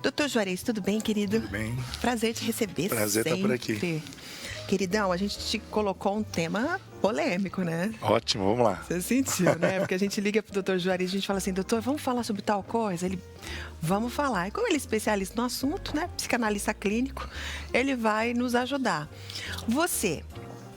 Doutor Juarez, tudo bem, querido? Tudo bem. Prazer te receber. Prazer sempre. estar por aqui. Queridão, a gente te colocou um tema polêmico, né? Ótimo, vamos lá. Você sentiu, né? Porque a gente liga pro doutor Juarez e a gente fala assim, doutor, vamos falar sobre tal coisa? Ele, vamos falar. E como ele é especialista no assunto, né? Psicanalista clínico, ele vai nos ajudar. Você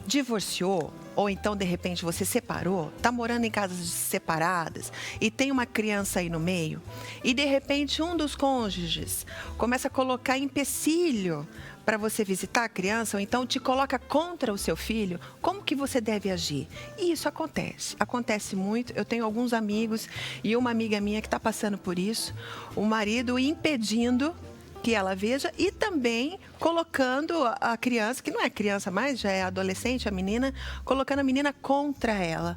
divorciou? Ou então, de repente, você separou, tá morando em casas separadas e tem uma criança aí no meio, e de repente um dos cônjuges começa a colocar empecilho para você visitar a criança, ou então te coloca contra o seu filho, como que você deve agir? E isso acontece muito. Eu tenho alguns amigos e uma amiga minha que está passando por isso, o marido impedindo que ela veja e também colocando a criança, que não é criança mais, já é adolescente, a menina, colocando a menina contra ela.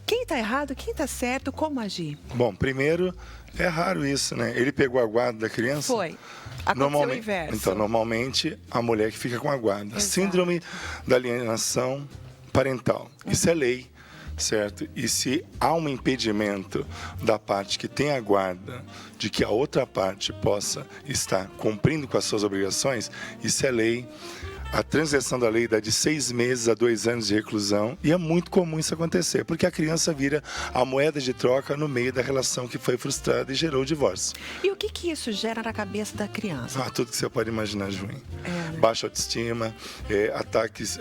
Quem está errado, quem está certo, como agir? Bom, primeiro, é raro isso, né? Ele pegou a guarda da criança? Foi. Aconteceu o inverso. Então, normalmente, a mulher que fica com a guarda. Exato. Síndrome da alienação parental. Isso é lei. Certo? E se há um impedimento da parte que tem a guarda de que a outra parte possa estar cumprindo com as suas obrigações, isso é lei. A transgressão da lei dá de 6 meses a 2 anos de reclusão e é muito comum isso acontecer, porque a criança vira a moeda de troca no meio da relação que foi frustrada e gerou o divórcio. E o que isso gera na cabeça da criança? Tudo que você pode imaginar, Juim. Né? Baixa autoestima, ataques,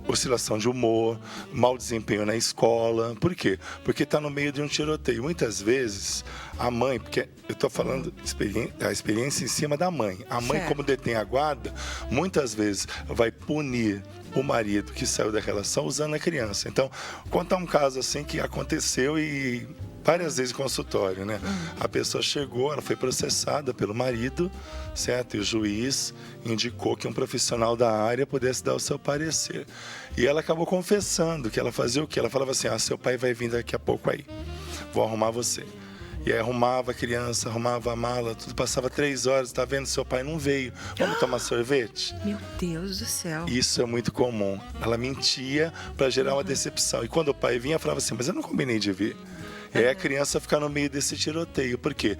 oscilação de humor, mau desempenho na escola. Por quê? Porque está no meio de um tiroteio. Muitas vezes, a mãe, porque eu estou falando a experiência em cima da mãe. A mãe, Certo. como detém a guarda, muitas vezes vai punir o marido que saiu da relação usando a criança. Então, contar um caso assim que aconteceu e várias vezes em consultório, né? A pessoa chegou, ela foi processada pelo marido, certo? E o juiz indicou que um profissional da área pudesse dar o seu parecer. E ela acabou confessando que ela fazia o quê? Ela falava assim, seu pai vai vir daqui a pouco aí, vou arrumar você. E aí arrumava a criança, arrumava a mala, tudo passava 3 horas, tá vendo? Seu pai não veio, vamos tomar sorvete? Meu Deus do céu. Isso é muito comum. Ela mentia para gerar uma decepção. E quando o pai vinha, falava assim, mas eu não combinei de vir. E aí a criança fica no meio desse tiroteio. Por quê?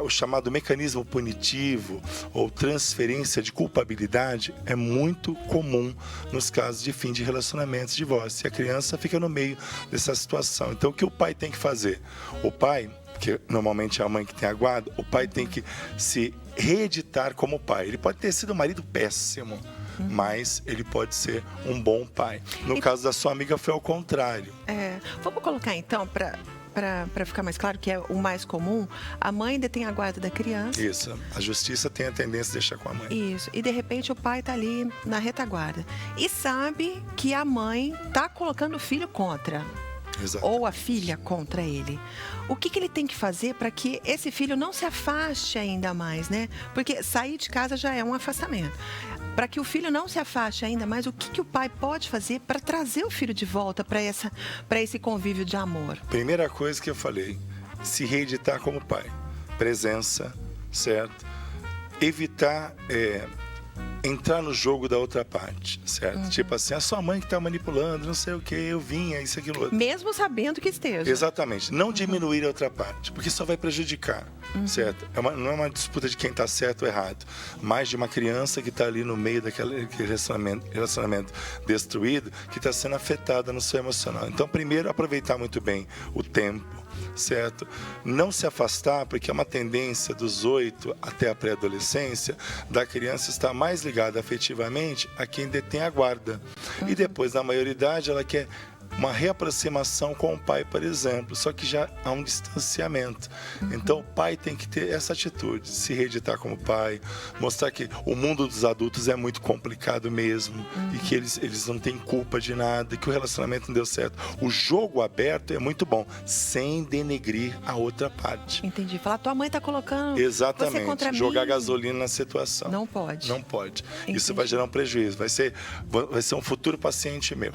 O chamado mecanismo punitivo ou transferência de culpabilidade é muito comum nos casos de fim de relacionamentos, divórcio. E a criança fica no meio dessa situação. Então, o que o pai tem que fazer? O pai, que normalmente é a mãe que tem a guarda, o pai tem que se reeditar como pai. Ele pode ter sido um marido péssimo, mas ele pode ser um bom pai. No caso da sua amiga, foi ao contrário. Vamos colocar então, para ficar mais claro, que é o mais comum, a mãe detém a guarda da criança. Isso, a justiça tem a tendência de deixar com a mãe. Isso, e de repente o pai tá ali na retaguarda e sabe que a mãe tá colocando o filho contra. Exato. Ou a filha contra ele. O que ele tem que fazer para que esse filho não se afaste ainda mais, né? Porque sair de casa já é um afastamento. Para que o filho não se afaste ainda mais, o que o pai pode fazer para trazer o filho de volta para esse convívio de amor? Primeira coisa que eu falei, se reeditar como pai. Presença, certo? Evitar entrar no jogo da outra parte, certo? Tipo assim, a sua mãe que está manipulando, não sei o que, eu vinha, isso, aquilo, outro. Mesmo sabendo que esteja. Exatamente. Não diminuir a outra parte, porque isso vai prejudicar, certo? Não é uma disputa de quem está certo ou errado, mas de uma criança que está ali no meio daquele relacionamento destruído, que está sendo afetada no seu emocional. Então, primeiro, aproveitar muito bem o tempo, certo? Não se afastar, porque é uma tendência dos 8 até a pré-adolescência da criança estar mais ligada afetivamente a quem detém a guarda. E depois, na maioridade, ela quer uma reaproximação com o pai, por exemplo, só que já há um distanciamento. Então o pai tem que ter essa atitude, se reeditar como pai, mostrar que o mundo dos adultos é muito complicado mesmo, e que eles não têm culpa de nada, que o relacionamento não deu certo. O jogo aberto é muito bom, sem denegrir a outra parte. Entendi. Falar, tua mãe tá colocando Exatamente. você contra Jogar mim. gasolina na situação. Não pode. Não pode. Entendi. Isso vai gerar um prejuízo. Vai ser um futuro paciente meu.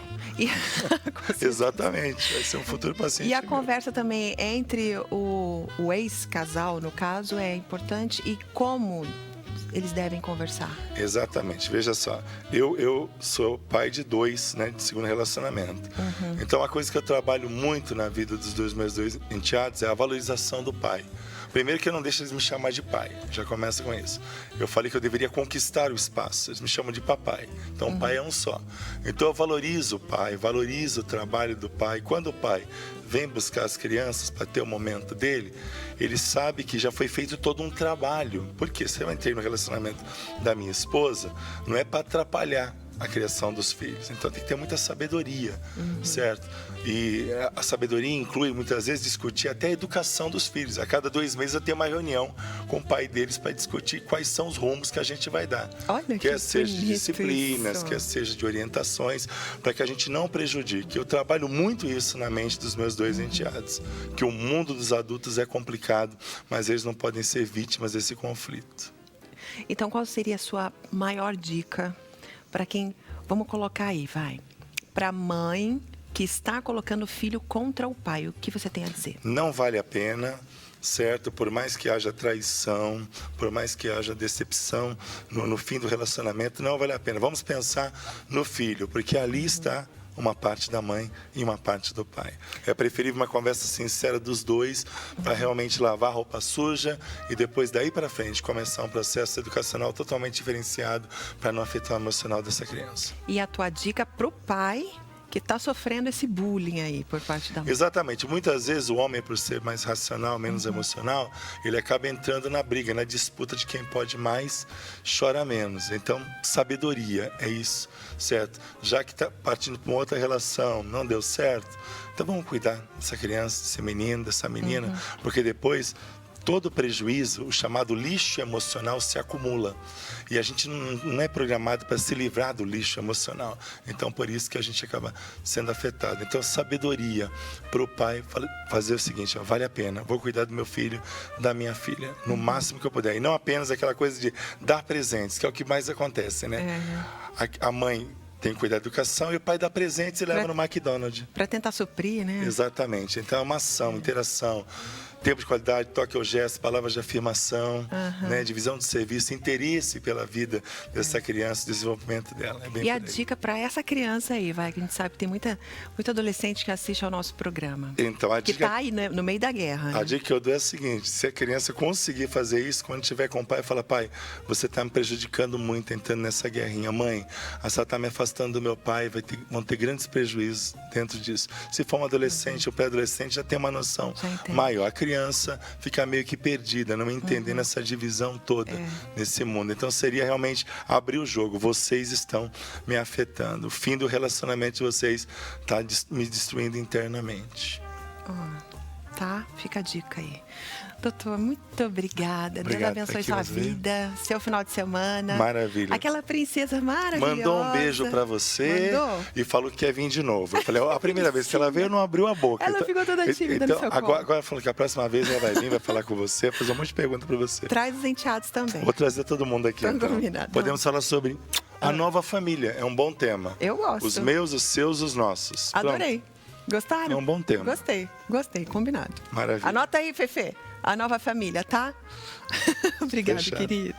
Exatamente, vai ser um futuro paciente. E a meu. conversa também entre o ex-casal, no caso, é importante. E como eles devem conversar? Exatamente. Veja só, eu sou pai de 2, né, de segundo relacionamento. Então, a coisa que eu trabalho muito na vida dos meus 2 enteados é a valorização do pai. Primeiro que eu não deixo eles me chamar de pai, já começa com isso. Eu falei que eu deveria conquistar o espaço, eles me chamam de papai. Então, o pai é um só. Então, eu valorizo o pai, valorizo o trabalho do pai. Quando o pai vem buscar as crianças para ter o momento dele, ele sabe que já foi feito todo um trabalho. Porque se eu entrei no relacionamento da minha esposa, não é para atrapalhar a criação dos filhos. Então tem que ter muita sabedoria, certo? E a sabedoria inclui muitas vezes discutir até a educação dos filhos. A cada 2 meses eu tenho uma reunião com o pai deles para discutir quais são os rumos que a gente vai dar. Olha, quer seja de bonito disciplinas, isso. quer seja de orientações, para que a gente não prejudique. Eu trabalho muito isso na mente dos meus 2 enteados, que o mundo dos adultos é complicado, mas eles não podem ser vítimas desse conflito. Então, qual seria a sua maior dica para quem, vamos colocar aí, para a mãe que está colocando o filho contra o pai? O que você tem a dizer? Não vale a pena, certo? Por mais que haja traição, por mais que haja decepção no fim do relacionamento, não vale a pena. Vamos pensar no filho, porque ali está uma parte da mãe e uma parte do pai. É preferível uma conversa sincera dos 2 para realmente lavar a roupa suja e depois daí para frente começar um processo educacional totalmente diferenciado para não afetar o emocional dessa criança. E a tua dica pro pai que está sofrendo esse bullying aí por parte da mãe? Exatamente. Muitas vezes o homem, por ser mais racional, menos emocional, ele acaba entrando na briga, na disputa de quem pode mais, chora menos. Então, sabedoria é isso, certo? Já que está partindo para uma outra relação, não deu certo, então vamos cuidar dessa criança, desse menino, dessa menina, porque depois todo prejuízo, o chamado lixo emocional, se acumula. E a gente não é programado para se livrar do lixo emocional. Então, por isso que a gente acaba sendo afetado. Então, sabedoria para o pai fazer o seguinte: ó, vale a pena, vou cuidar do meu filho, da minha filha, no máximo que eu puder. E não apenas aquela coisa de dar presentes, que é o que mais acontece, né? A mãe tem que cuidar da educação e o pai dá presentes e leva no McDonald's. Para tentar suprir, né? Exatamente. Então, é uma ação, interação. Tempo de qualidade, toque ao gesto, palavras de afirmação, né, divisão de serviço, interesse pela vida dessa criança, desenvolvimento dela. É bem e a dica para essa criança aí, que a gente sabe que tem muito adolescente que assiste ao nosso programa. Então, que está aí no meio da guerra. A dica que eu dou é a seguinte: se a criança conseguir fazer isso, quando estiver com o pai, fala: pai, você está me prejudicando muito entrando nessa guerrinha. Mãe, a senhora está me afastando do meu pai, vão ter grandes prejuízos dentro disso. Se for um adolescente ou pré-adolescente, já tem uma noção maior. A criança fica meio que perdida, não entendendo essa divisão toda nesse mundo. Então seria realmente abrir o jogo. Vocês estão me afetando. O fim do relacionamento de vocês está me destruindo internamente. Tá? Fica a dica aí. Doutor, muito obrigada. Deus abençoe sua vida, seu final de semana. Maravilha. Aquela princesa maravilhosa. Mandou um beijo pra você. Mandou? E falou que quer vir de novo. Eu falei, a primeira vez que ela veio, não abriu a boca. Ela ficou toda tímida no seu colo. Agora ela falou que a próxima vez ela vai vir, vai falar com você, fazer um monte de perguntas pra você. Traz os enteados também. Vou trazer todo mundo aqui. Então. Combinado. Podemos falar sobre a nova família. É um bom tema. Eu gosto. Os meus, os seus, os nossos. Adorei. Gostaram? É um bom tema. Gostei, combinado. Maravilha. Anota aí, Fefe, a nova família, tá? Obrigada, Fechado. querido.